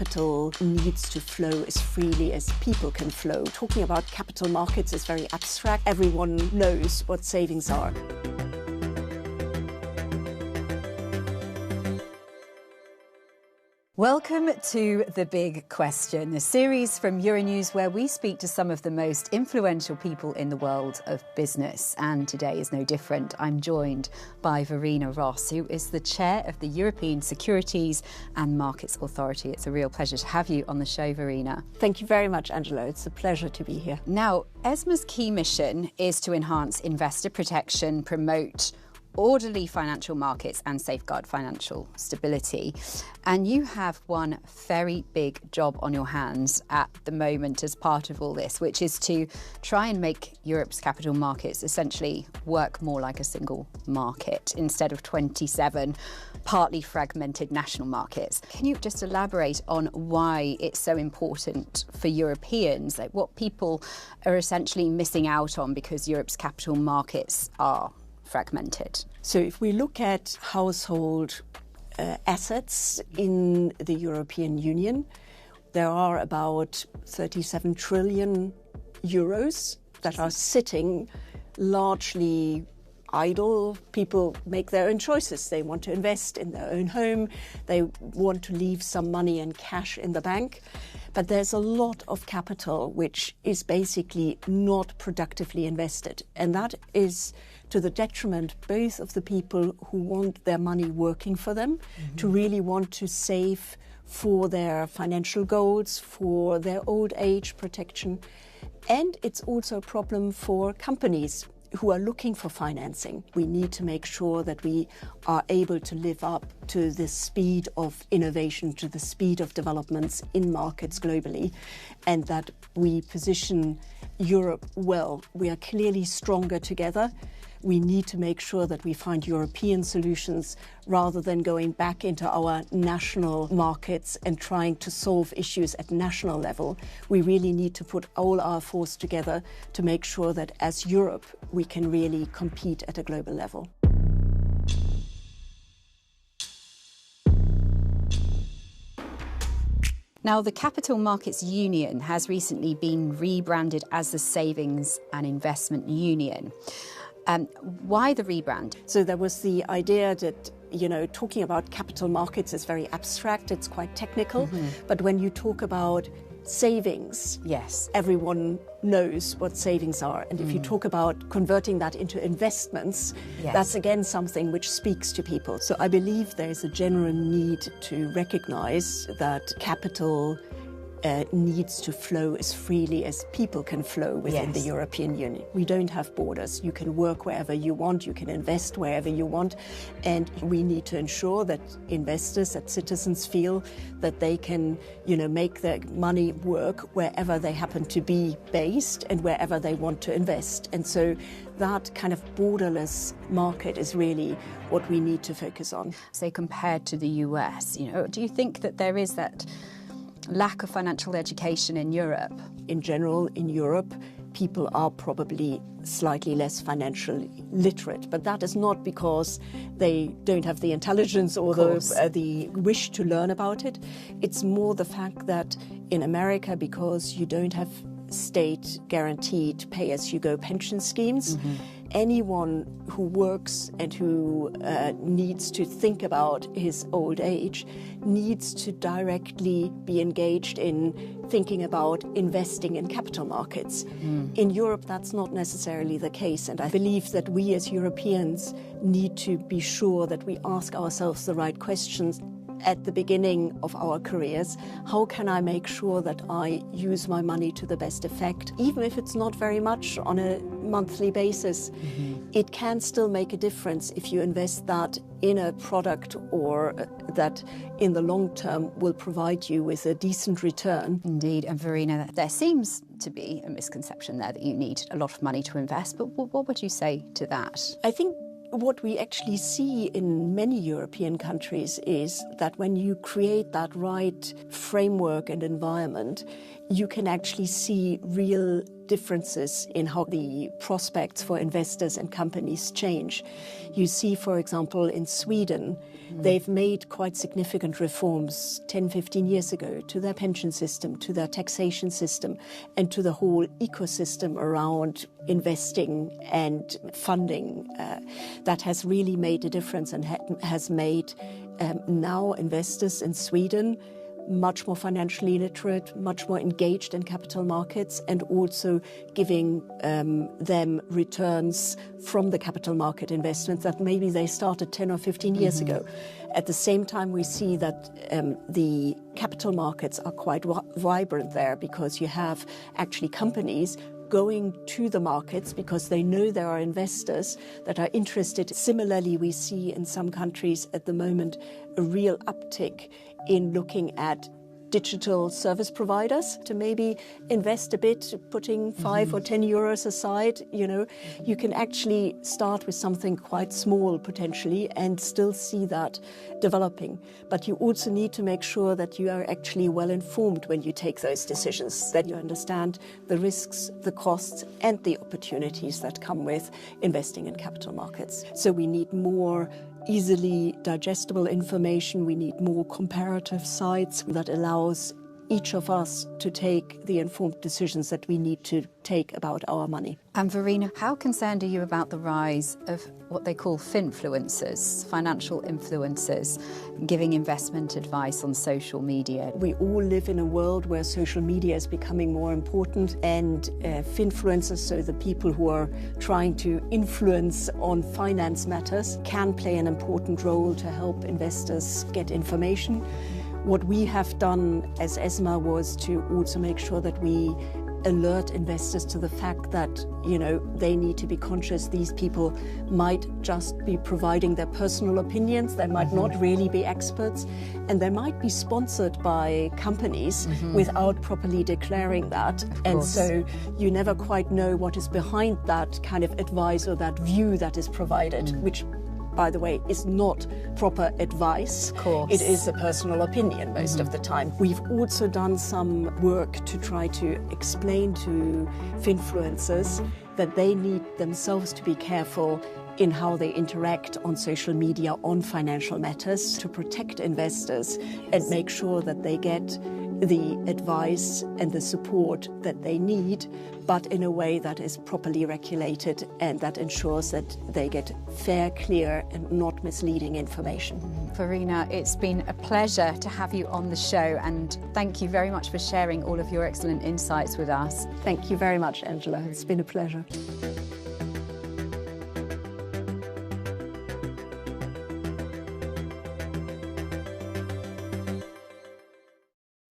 capital needs to flow as freely as people can flow. Talking about capital markets is very abstract. Everyone knows what savings are. Welcome to The Big Question, a series from Euronews where we speak to some of the most influential people in the world of business. And today is no different. I'm joined by Verena Ross, who is the chair of the European Securities and Markets Authority. It's a real pleasure to have you on the show, Verena. Thank you very much, Angela. It's a pleasure to be here. Now, ESMA's key mission is to enhance investor protection, promote orderly financial markets and safeguard financial stability. And you have one very big job on your hands at the moment as part of all this, which is to try and make Europe's capital markets essentially work more like a single market instead of 27 partly fragmented national markets. Can you just elaborate on why it's so important for Europeans, like what people are essentially missing out on because Europe's capital markets are fragmented? So if we look at household assets in the European Union, there are about 37 trillion euros that are sitting largely idle. People make their own choices. They want to invest in their own home. They want to leave some money and cash in the bank. But there's a lot of capital which is basically not productively invested. And that is to the detriment both of the people who want their money working for them, to really want to save for their financial goals, for their old age protection. And it's also a problem for companies who are looking for financing. We need to make sure that we are able to live up to the speed of innovation, to the speed of developments in markets globally, and that we position Europe well. We are clearly stronger together. We need to make sure that we find European solutions rather than going back into our national markets and trying to solve issues at national level. We really need to put all our force together to make sure that as Europe, we can really compete at a global level. Now, the Capital Markets Union has recently been rebranded as the Savings and Investment Union. Why the rebrand? So there was the idea that, talking about capital markets is very abstract, it's quite technical. But when you talk about savings, yes, everyone knows what savings are. And if you talk about converting that into investments, yes, that's again something which speaks to people. So I believe there is a general need to recognize that capital needs to flow as freely as people can flow within the European Union. We don't have borders. You can work wherever you want, you can invest wherever you want, and we need to ensure that investors, that citizens feel that they can, make their money work wherever they happen to be based and wherever they want to invest. And so that kind of borderless market is really what we need to focus on. Say compared to the US, do you think that there is that lack of financial education in Europe? In general, in Europe, people are probably slightly less financially literate, but that is not because they don't have the intelligence or the wish to learn about it. It's more the fact that in America, because you don't have state guaranteed pay-as-you-go pension schemes, anyone who works and who needs to think about his old age needs to directly be engaged in thinking about investing in capital markets. In Europe, that's not necessarily the case, and I believe that we as Europeans need to be sure that we ask ourselves the right questions at the beginning of our careers. How can I make sure that I use my money to the best effect? Even if it's not very much on a monthly basis, it can still make a difference if you invest that in a product or that in the long term will provide you with a decent return. Indeed, and Verena, there seems to be a misconception there that you need a lot of money to invest, but what would you say to that? I think what we actually see in many European countries is that when you create that right framework and environment, you can actually see real differences in how the prospects for investors and companies change. You see, for example, in Sweden, They've made quite significant reforms 10, 15 years ago to their pension system, to their taxation system, and to the whole ecosystem around investing and funding. That has really made a difference and has made now investors in Sweden much more financially literate, much more engaged in capital markets, and also giving them returns from the capital market investments that maybe they started 10 or 15 years ago. At the same time, we see that the capital markets are quite vibrant there, because you have actually companies going to the markets because they know there are investors that are interested. Similarly, we see in some countries at the moment a real uptick in looking at digital service providers to maybe invest a bit, putting 5 or 10 euros aside. You know, you can actually start with something quite small potentially and still see that developing. But you also need to make sure that you are actually well informed when you take those decisions, that you understand the risks, the costs, and the opportunities that come with investing in capital markets. So we need more easily digestible information. We need more comparative sites that allows each of us to take the informed decisions that we need to take about our money. And Verena, how concerned are you about the rise of what they call finfluencers, financial influencers, giving investment advice on social media? We all live in a world where social media is becoming more important, and finfluencers, so the people who are trying to influence on finance matters, can play an important role to help investors get information. What we have done as ESMA was to also make sure that we alert investors to the fact that, you know, they need to be conscious these people might just be providing their personal opinions, they might not really be experts, and they might be sponsored by companies without properly declaring that. And so you never quite know what is behind that kind of advice or that view that is provided, which, by the way, is not proper advice. Of course. It is a personal opinion most of the time. We've also done some work to try to explain to finfluencers that they need themselves to be careful in how they interact on social media on financial matters, to protect investors and make sure that they get the advice and the support that they need, but in a way that is properly regulated and that ensures that they get fair, clear and not misleading information. Verena, it's been a pleasure to have you on the show, and thank you very much for sharing all of your excellent insights with us. Thank you very much, Angela. It's been a pleasure.